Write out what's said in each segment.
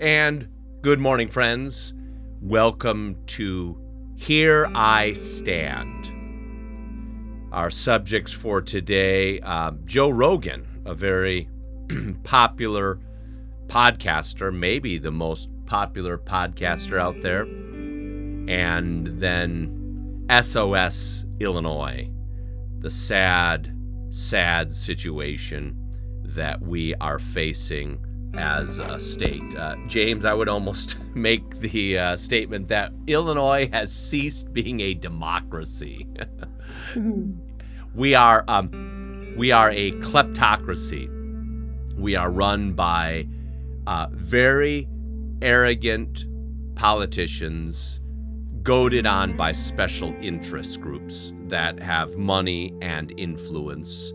And good morning, friends. Welcome to Here I Stand. Our subjects for today, Joe Rogan, a very popular podcaster, maybe the most popular podcaster out there, and then SOS Illinois, the sad situation that we are facing as a state. James, I would almost make the statement that Illinois has ceased being a democracy. We are a kleptocracy. We are run by very arrogant politicians, goaded on by special interest groups that have money and influence.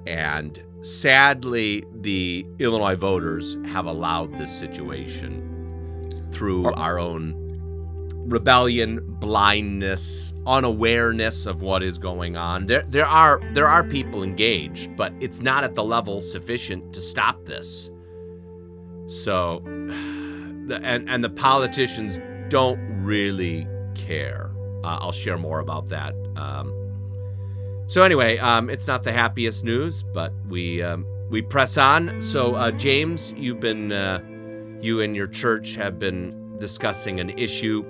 And sadly, the Illinois voters have allowed this situation through our own rebellion, blindness, unawareness of what is going on. There are people engaged, but it's not at the level sufficient to stop this. So, and the politicians don't really care. I'll share more about that. So anyway, it's not the happiest news, but we press on. So James, you and your church have been discussing an issue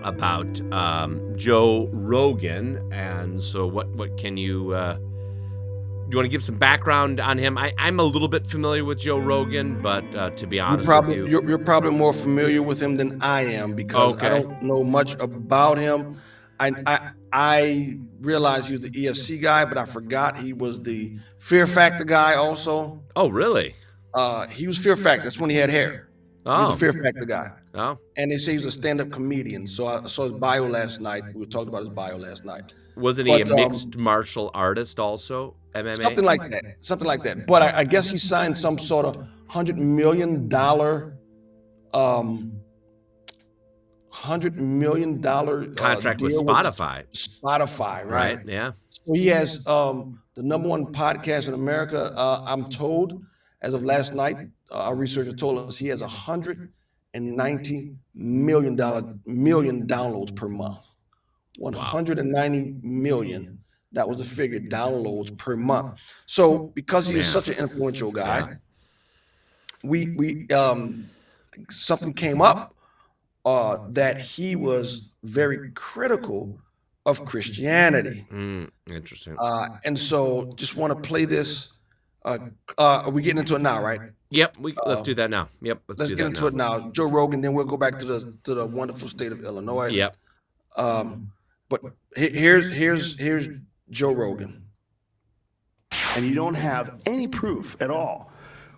about Joe Rogan, and so what can you? Do you want to give some background on him? I'm a little bit familiar with Joe Rogan, but to be honest with you, you're probably more familiar with him than I am because I don't know much about him. I realized he was the EFC guy, but I forgot he was the Fear Factor guy also. Oh, really? He was Fear Factor. That's when he had hair. He was the Fear Factor guy. Oh. And they say he's a stand-up comedian. So I saw his bio last night. We talked about his bio last night. Wasn't he a mixed martial artist also? MMA? Something like that. But I guess he signed some sort of $100 million contract with Spotify. Spotify, right? Yeah. So he has the number one podcast in America. I'm told, as of last night, our researcher told us he has $190 million downloads per month. 190 million. That was the figure, downloads per month. So because he is such an influential guy, we something came up that he was very critical of Christianity. Interesting. And so just want to play this. Are we getting into it now, right? Yep. Let's do that now. Yep. Let's get into it now. Joe Rogan, then we'll go back to the wonderful state of Illinois. Yep. But here's Joe Rogan. And you don't have any proof at all.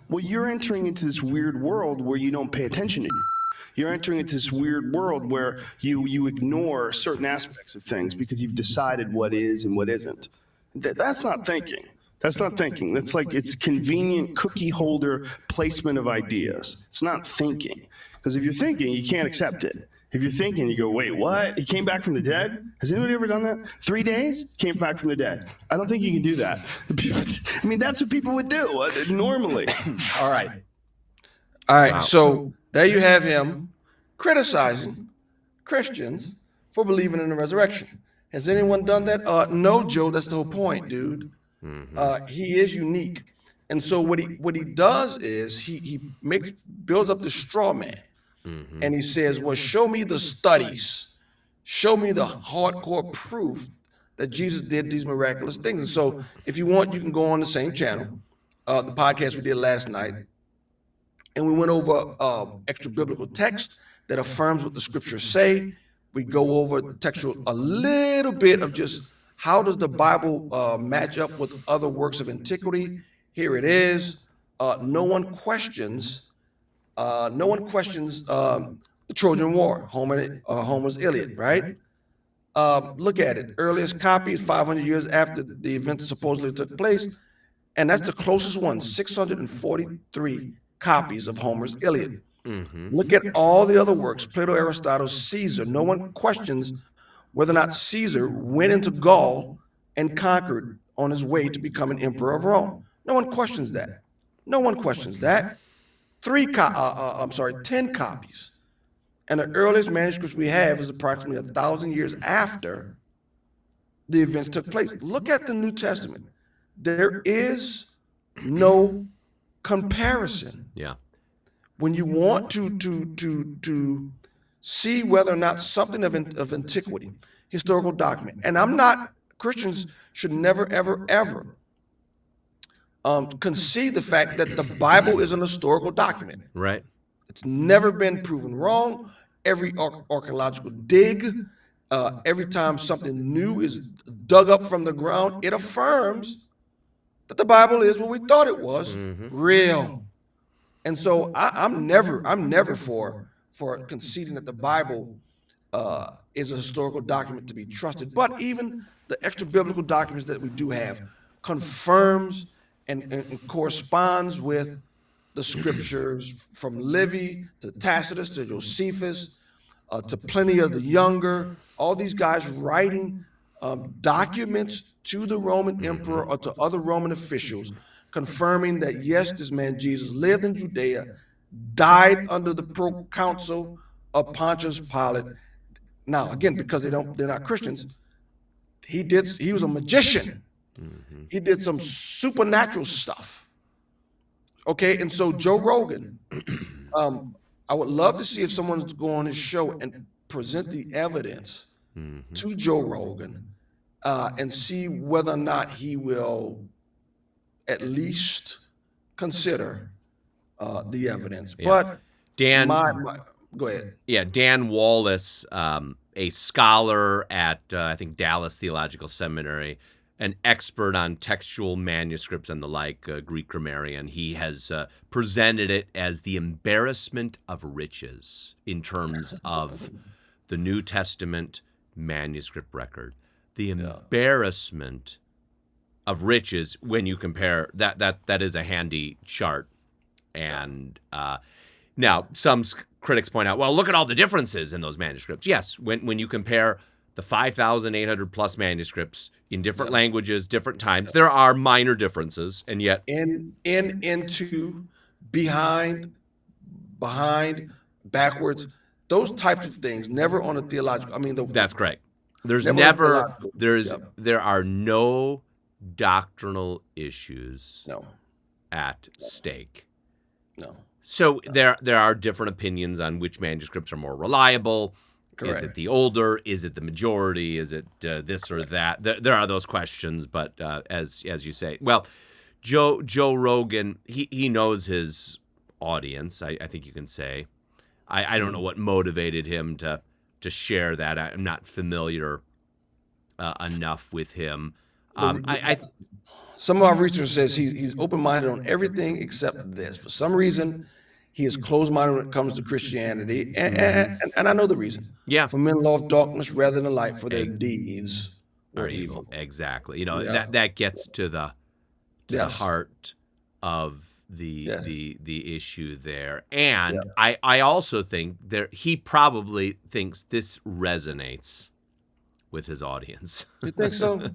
Well, you're entering into this weird world where you don't pay attention to you. You're entering into this weird world where you ignore certain aspects of things because you've decided what is and what isn't. That's not thinking. That's not thinking. That's like it's convenient cookie holder placement of ideas. It's not thinking. Because if you're thinking, you can't accept it. If you're thinking, you go, wait, what? He came back from the dead? Has anybody ever done that? 3 days? Came back from the dead. I don't think you can do that. I mean, that's what people would do normally. All right. Wow. So there you have him criticizing Christians for believing in the resurrection. Has anyone done that? No, Joe, that's the whole point, dude. Mm-hmm. He is unique. And so what he does is he builds up the straw man. Mm-hmm. And he says, well, show me the studies. Show me the hardcore proof that Jesus did these miraculous things. And so if you want, you can go on the same channel, the podcast we did last night. And we went over extra biblical text that affirms what the scriptures say. We go over textual, a little bit of just how does the Bible match up with other works of antiquity. Here it is. No one questions the Trojan War, Homer's Iliad, right? Look at it. Earliest copy is 500 years after the event supposedly took place, and that's the closest one, 643 copies of Homer's Iliad. Mm-hmm. Look at all the other works, Plato, Aristotle, Caesar. No one questions whether or not Caesar went into Gaul and conquered on his way to become an emperor of Rome. No one questions that. No one questions that. 10 copies. And the earliest manuscripts we have is approximately 1,000 years after the events took place. Look at the New Testament. There is no comparison. Yeah. When you want to see whether or not something of antiquity, historical document, and Christians should never, ever, ever concede the fact that the Bible is an historical document. Right. It's never been proven wrong. Every archaeological dig, every time something new is dug up from the ground, it affirms that the Bible is what we thought it was, real. And so I'm never for conceding that the Bible is a historical document to be trusted. But even the extra biblical documents that we do have confirms and corresponds with the scriptures, from Livy to Tacitus to Josephus to Pliny the Younger. All these guys writing documents to the Roman emperor or to other Roman officials, confirming that yes, this man Jesus lived in Judea, died under the proconsul of Pontius Pilate. Now, again, because they're not Christians, he was a magician. He did some supernatural stuff. Okay, and so Joe Rogan, I would love to see if someone's go on his show and present the evidence to Joe Rogan and see whether or not he will at least consider the evidence. Yeah. But Dan, go ahead. Yeah, Dan Wallace, a scholar at I think Dallas Theological Seminary, an expert on textual manuscripts and the like, Greek grammarian. He has presented it as the embarrassment of riches in terms of the New Testament manuscript record. The embarrassment of riches when you compare that is a handy chart. And now some critics point out, well, look at all the differences in those manuscripts. Yes, when you compare the 5,800 plus manuscripts in different languages, different times, there are minor differences, and yet into, behind, backwards, those types of things, never on a theological. I mean, that's correct. There are no doctrinal issues at stake. No. So there are different opinions on which manuscripts are more reliable. Correct. Is it the older? Is it the majority? Is it this or that? There are those questions, but as you say, well, Joe Rogan, he knows his audience. I think you can say. I don't know what motivated him to share that. I'm not familiar enough with him. Some of our research says he's open-minded on everything except this. For some reason, he is closed-minded when it comes to Christianity, and I know the reason. Yeah, for men love darkness rather than light, for their deeds are evil. Exactly. You know, that gets to the heart of the issue there. And I also think he probably thinks this resonates with his audience. You think so?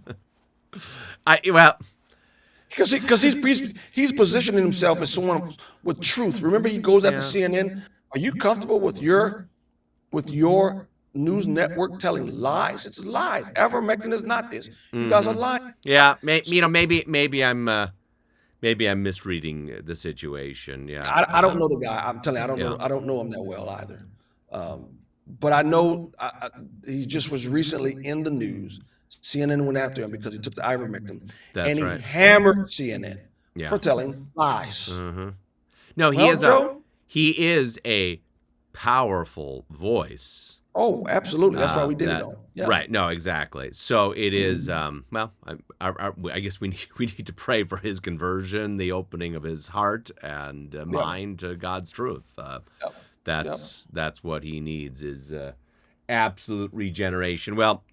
Because he's positioning himself as someone with truth. Remember, he goes after CNN. Are you comfortable with your news network telling lies? It's lies. Ivermectin is not this. You guys are lying. Yeah, maybe I'm misreading the situation. Yeah, I don't know the guy. I'm telling you, I don't know him that well either. But I know he just was recently in the news. CNN went after him because he took the ivermectin, and he hammered CNN for telling lies. Mm-hmm. No, he is a powerful voice. Oh, absolutely. That's why we did it on. Yeah. Right. No, exactly. So it is. Well, I guess we need to pray for his conversion, the opening of his heart and mind to God's truth. That's what he needs is absolute regeneration. Well,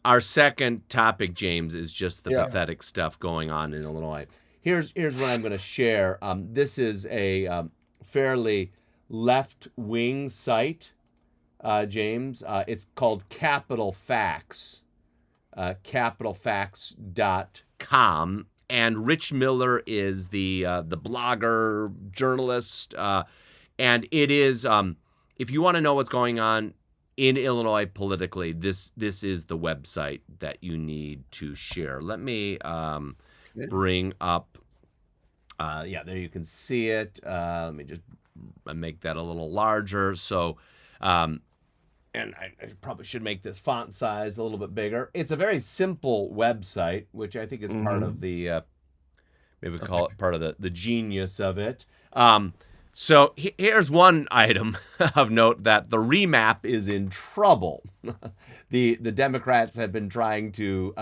our second topic, James, is just the pathetic stuff going on in Illinois. Here's what I'm going to share. This is a fairly left-wing site, James. It's called Capital Facts, capitalfacts.com. and Rich Miller is the blogger, journalist, and it is, if you want to know what's going on in Illinois politically, this is the website that you need to share. Let me bring up, there you can see it. Let me just make that a little larger. So, and I probably should make this font size a little bit bigger. It's a very simple website, which I think is part of the, maybe call it part of the genius of it. So here's one item of note, that the remap is in trouble. The Democrats have been trying to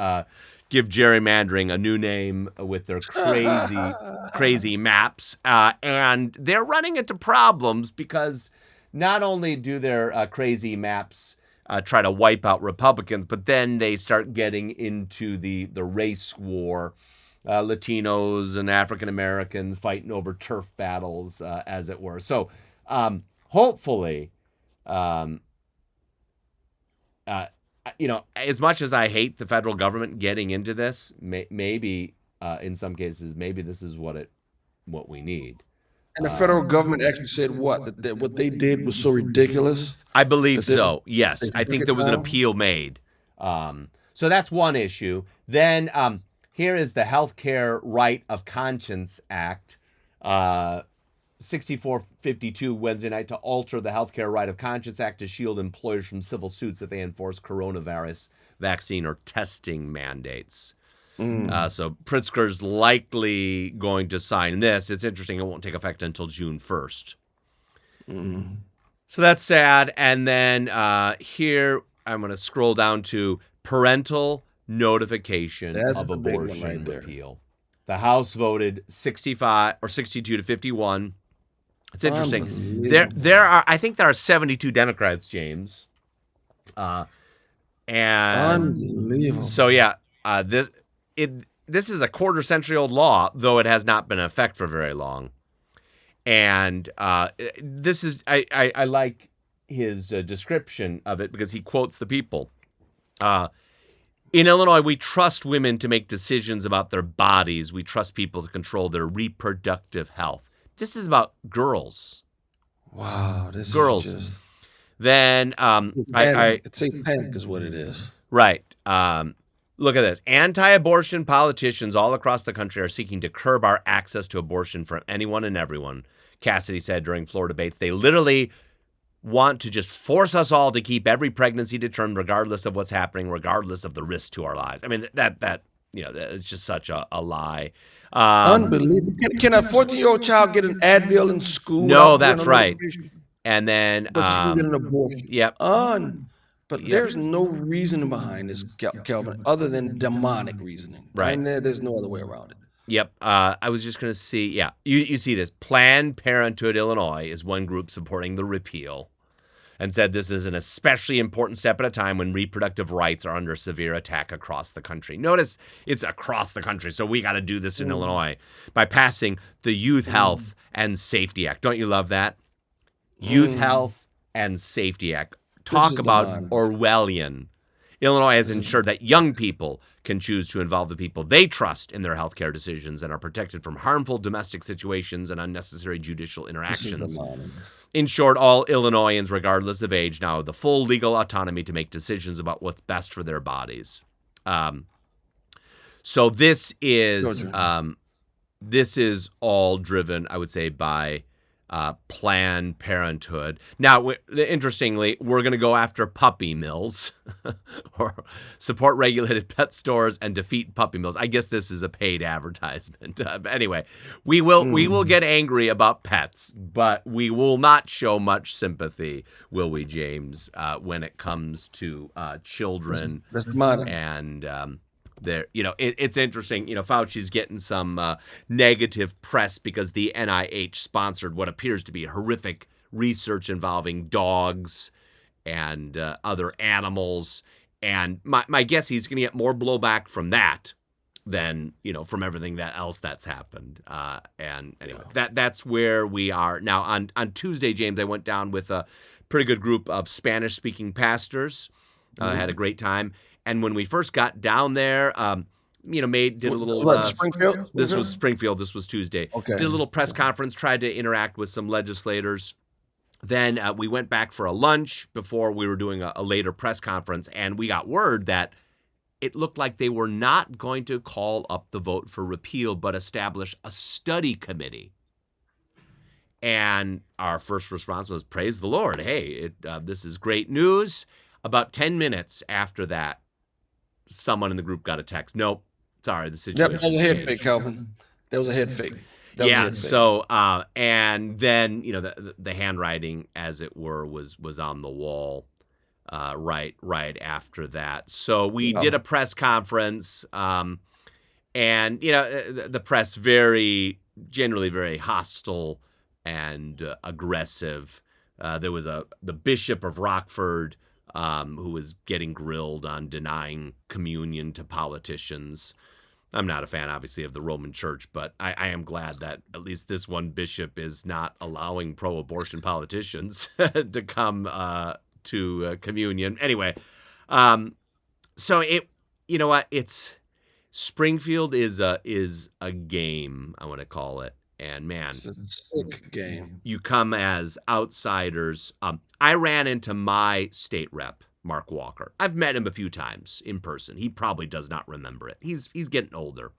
give gerrymandering a new name with their crazy maps, and they're running into problems because not only do their crazy maps try to wipe out Republicans, but then they start getting into the race war. Latinos and African Americans fighting over turf battles, as it were. So, hopefully, as much as I hate the federal government getting into this, maybe in some cases, maybe this is what we need. And the federal government actually said what? That what they did was so ridiculous? I believe so. Yes, I think there was an appeal made. So that's one issue. Then. Here is the Healthcare Right of Conscience Act, 6452 Wednesday night, to alter the Healthcare Right of Conscience Act to shield employers from civil suits if they enforce coronavirus vaccine or testing mandates. So Pritzker's likely going to sign this. It's interesting, it won't take effect until June 1st. So that's sad. And then here, I'm going to scroll down to parental notification of abortion repeal. The House voted 62 to 51. It's interesting. I think there are 72 Democrats, James. And unbelievable. So this is a quarter-century-old law, though it has not been in effect for very long. And this is I like his description of it because he quotes the people. In Illinois, we trust women to make decisions about their bodies. We trust people to control their reproductive health. This is about girls. Wow, this girls. is just... Then it's satanic is what it is. Right. Look at this. Anti-abortion politicians all across the country are seeking to curb our access to abortion for anyone and everyone, Cassidy said during floor debates. They literally want to just force us all to keep every pregnancy to term, regardless of what's happening, regardless of the risk to our lives. I mean, that it's just such a lie. Unbelievable. Can a 14-year-old child get an Advil in school? No, that's right. And then but she can get an abortion. Yep. But there's no reason behind this, Kelvin, other than demonic reasoning. Right. And there's no other way around it. Yep. I was just going to see, you see this. Planned Parenthood Illinois is one group supporting the repeal and said this is an especially important step at a time when reproductive rights are under severe attack across the country. Notice it's across the country, so we got to do this in Illinois by passing the Youth Health and Safety Act. Don't you love that? Youth Health and Safety Act. Talk about Orwellian. Illinois has ensured that young people can choose to involve the people they trust in their healthcare decisions and are protected from harmful domestic situations and unnecessary judicial interactions. In short, all Illinoisans, regardless of age, now have the full legal autonomy to make decisions about what's best for their bodies. So this is all driven, I would say, by Planned Parenthood. Now, interestingly, we're going to go after puppy mills or support regulated pet stores and defeat puppy mills. I guess this is a paid advertisement. But anyway, we will get angry about pets, but we will not show much sympathy, will we, James, when it comes to children and there, it's interesting. Fauci's getting some negative press because the NIH sponsored what appears to be horrific research involving dogs and other animals. And my guess, he's going to get more blowback from that than from everything else that's happened. And anyway, that's where we are now. On Tuesday, James, I went down with a pretty good group of Spanish-speaking pastors. Had a great time. And when we first got down there, did a little. What, Springfield? This was Springfield. This was Tuesday. Okay. Did a little press conference, tried to interact with some legislators. Then we went back for a lunch before we were doing a later press conference, and we got word that it looked like they were not going to call up the vote for repeal, but establish a study committee. And our first response was, praise the Lord. Hey, this is great news. About 10 minutes after that, someone in the group got a text. Nope, sorry, the situation That was a head changed. fake, Calvin. That was a head fake. So and then the handwriting, as it were, was on the wall right after that. So we did a press conference, and the press generally very hostile and aggressive. There was the Bishop of Rockford who was getting grilled on denying communion to politicians. I'm not a fan, obviously, of the Roman Church, but I am glad that at least this one bishop is not allowing pro-abortion politicians to come to communion. Anyway, so it's Springfield is a game, I want to call it, and man, It's a sick game. you come as outsiders. I ran into my state rep, Mark Walker. I've met him a few times in person. He probably does not remember it. He's getting older.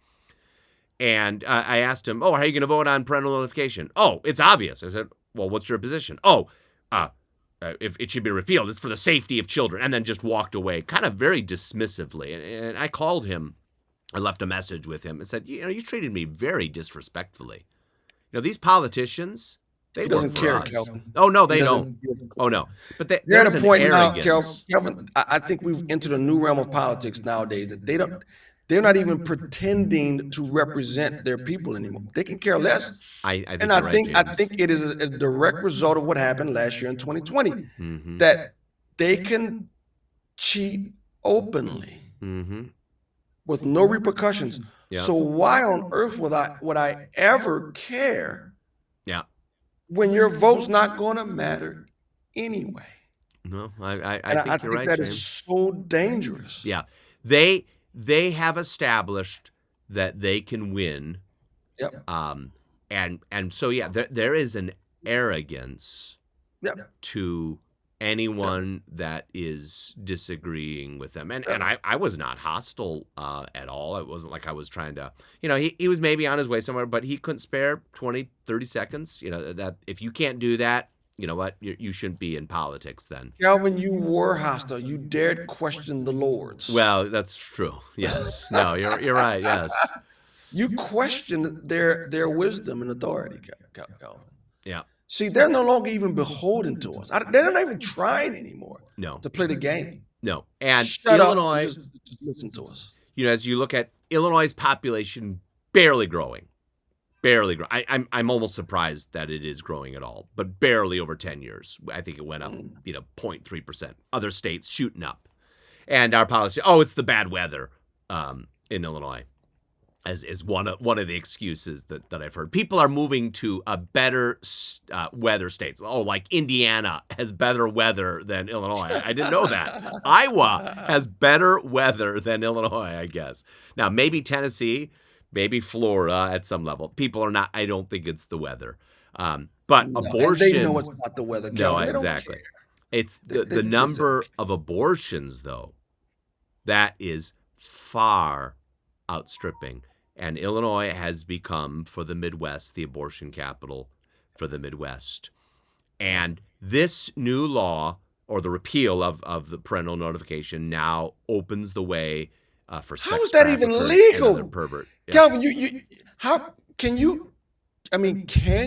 And I asked him, how are you going to vote on parental notification? Oh, it's obvious. I said, well, what's your position? If it should be repealed, it's for the safety of children. And then just walked away, kind of very dismissively. And I called him. I left a message with him and said, you treated me very disrespectfully. These politicians, they don't care, us. Calvin. Oh, no, they don't. Oh, no. But You're there's at a an point now, arrogance. Calvin. I think we've entered a new realm of politics nowadays that they're not even pretending to represent their people anymore. They can care less. I think it is a direct result of what happened last year in 2020, Mm-hmm. that they can cheat openly with no repercussions. Yeah. So why on earth would I ever care? Yeah. When your vote's not going to matter anyway. No, I I think you're right, that James. is so dangerous. Yeah. They have established that they can win. Yep. And so there is an arrogance to anyone that is disagreeing with them. And I was not hostile at all. It wasn't like I was trying to, he was maybe on his way somewhere, but he couldn't spare 20, 30 seconds. That if you can't do that, you know what, you shouldn't be in politics then. Calvin, you were hostile. You dared question the Lord's. Well, that's true. Yes. No, you're right. Yes. You questioned their wisdom and authority, Calvin. Yeah. See, they're no longer even beholden to us. They're not even trying anymore to play the game. No. And Shut Illinois, up and just listen to us. As you look at Illinois' population barely growing. Barely growing. I'm almost surprised that it is growing at all, but barely over 10 years. I think it went up, 0.3%. Other states shooting up. And our politicians, it's the bad weather in Illinois. As one of the excuses that I've heard. People are moving to a better weather states. Oh, like Indiana has better weather than Illinois. I didn't know that. Iowa has better weather than Illinois, I guess. Now, maybe Tennessee, maybe Florida at some level. People are not, I don't think it's the weather. But abortion. They know it's not the weather. Calvin. No, exactly. It's the number of abortions, though, that is far outstripping. And Illinois has become, for the Midwest, the abortion capital for the Midwest. And this new law, or the repeal of the parental notification, now opens the way for sex How is that even legal? and other pervert. Yeah. Calvin, can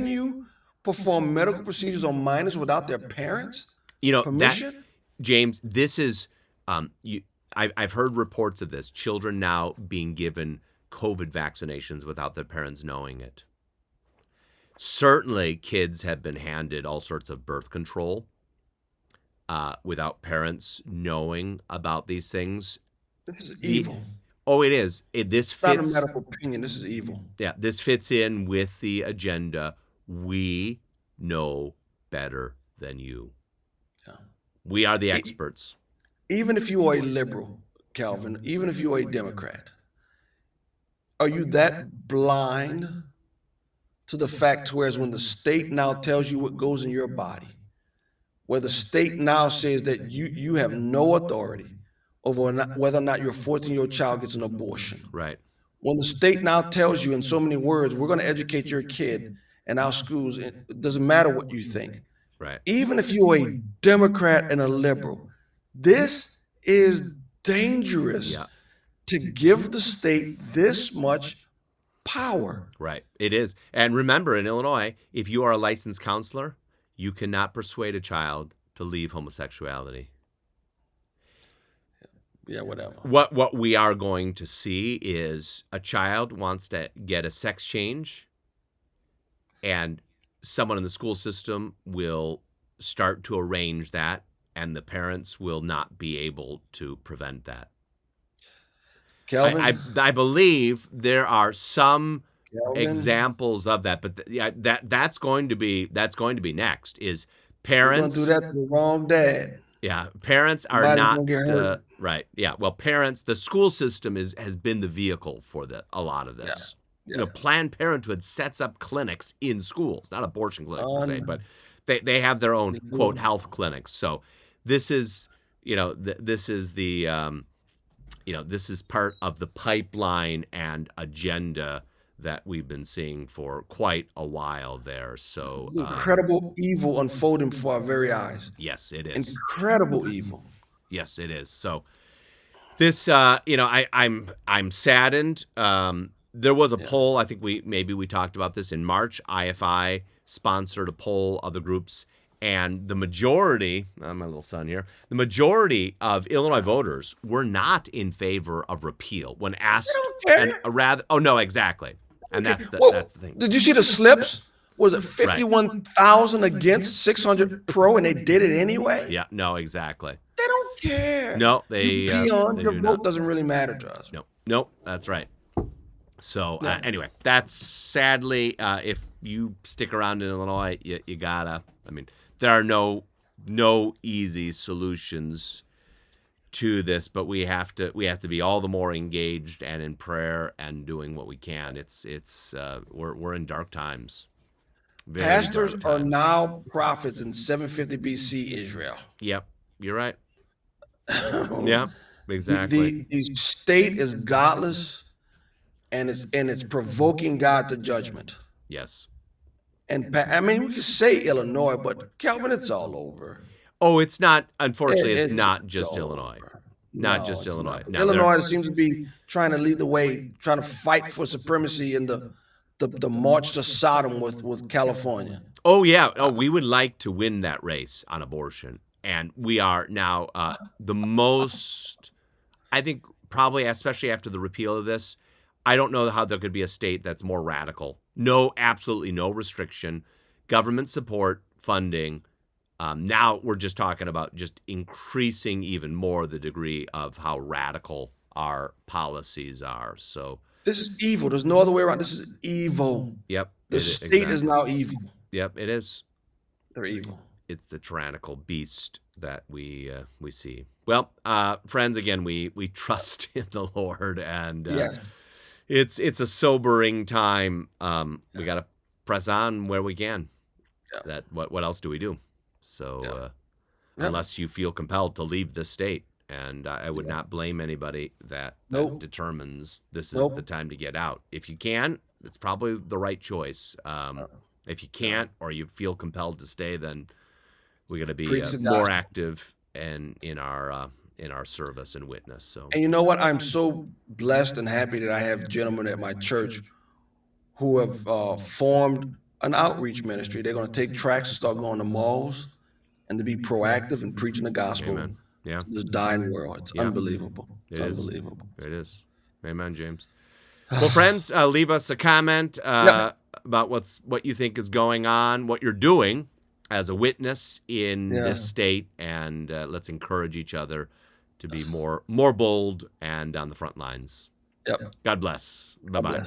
you perform medical procedures on minors without their parents' permission? James, this is I've heard reports of this. Children now being given COVID vaccinations without their parents knowing it. Certainly, kids have been handed all sorts of birth control without parents knowing about these things. This is evil. It is. This fits. Not a medical opinion. This is evil. Yeah, this fits in with the agenda. We know better than you. Yeah. We are the experts. Even if you are a liberal, Calvin, even if you are a Democrat, Are you that blind to the fact whereas when the state now tells you what goes in your body, where the state now says that you have no authority over whether or not your 14-year-old child gets an abortion. Right. When the state now tells you in so many words, we're going to educate your kid in our schools, it doesn't matter what you think. Right. Even if you're a Democrat and a liberal, this is dangerous Yeah. to give the state this much power. Right. It is. And remember, in Illinois, if you are a licensed counselor, you cannot persuade a child to leave homosexuality. Yeah, whatever. What we are going to see is a child wants to get a sex change, and someone in the school system will start to arrange that, and the parents will not be able to prevent that. Kelvin, I believe there are some Kelvin, examples of that, but that's going to be next. Is you're gonna parents do that to the wrong dad. Yeah, parents are Somebody's not gonna get hurt. right. Yeah, well, parents. The school system has been the vehicle for a lot of this. Yeah. You know, Planned Parenthood sets up clinics in schools, not abortion clinics per se, but they have their own quote health clinics. So this is this is the this is part of the pipeline and agenda that we've been seeing for quite a while there. So Incredible evil unfolding before our very eyes. yes, it is. Incredible evil. Yes, it is. So this, I'm saddened. There was a poll. I think we talked about this in March. IFI sponsored a poll, other groups, and the majority, my little son here, the majority of Illinois voters were not in favor of repeal when asked. Exactly. And that's the thing. Did you see the slips? Was it 51,000 against 600 pro, and they did it anyway? Yeah, no, exactly. They don't care. No, you peons, your vote doesn't really matter to us. No, that's right. So anyway, that's sadly, if you stick around in Illinois, you gotta. I mean, there are no easy solutions to this, but we have to be all the more engaged and in prayer and doing what we can. We're in dark times. Pastors are now prophets in 750 BC Israel. Yep, you're right. Yeah, exactly. The state is godless, and it's provoking God to judgment. Yes. And I mean, we could say Illinois, but Calvin, it's all over. Oh, it's not. Unfortunately, it's not just Illinois. Not just Illinois. Now, Illinois seems to be trying to lead the way, trying to fight for supremacy in the march to Sodom with California. Oh, yeah. Oh, we would like to win that race on abortion. And we are now the most, I think, probably, especially after the repeal of this, I don't know how there could be a state that's more radical. Absolutely no restriction, government support, funding. Now we're just talking about just increasing even more the degree of how radical our policies are. So this is evil. There's no other way around. This is evil. Yep. The state is now evil. Yep, it is. They're evil. It's the tyrannical beast that we see. Well, friends, again, we trust in the Lord, and yes. It's a sobering time. We got to press on where we can. Yeah. What else do we do? So unless you feel compelled to leave this state, and I would not blame anybody that determines this is the time to get out. If you can, it's probably the right choice. If you can't, or you feel compelled to stay, then we got to be more active and in our service and witness. So, and you know what? I'm so blessed and happy that I have gentlemen at my church who have formed an outreach ministry. They're going to take tracts and start going to malls and to be proactive and preaching the gospel to this dying world. It's unbelievable. It's unbelievable. It is. Amen, James. Well, friends, leave us a comment about what you think is going on, what you're doing as a witness in this state, and let's encourage each other to be more bold and on the front lines. Yep. God bless. Bye-bye.